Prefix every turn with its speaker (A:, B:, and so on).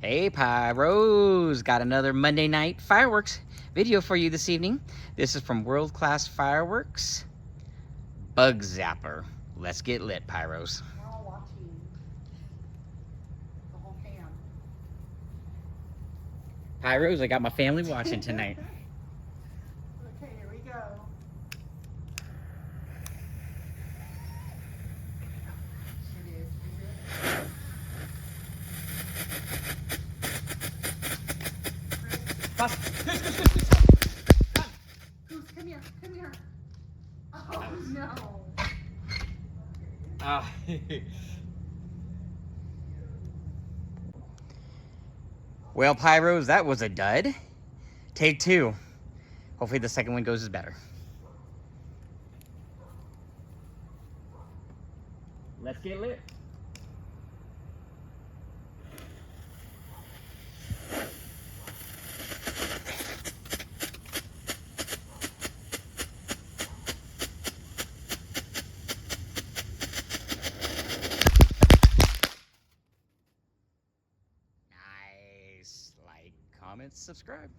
A: Hey Pyros, got another Monday night fireworks video for you this evening. This is from World Class Fireworks, Bug Zapper. Let's get lit, Pyros.
B: We're all watching. The whole fam.
A: Pyros, I got my family watching tonight.
B: Okay, here we go. It is. Goose, come here. Come here. Oh, no.
A: Well, Pyros, that was a dud. Take two. Hopefully the second one goes as better. Let's get lit. Nice. Like, comment, subscribe.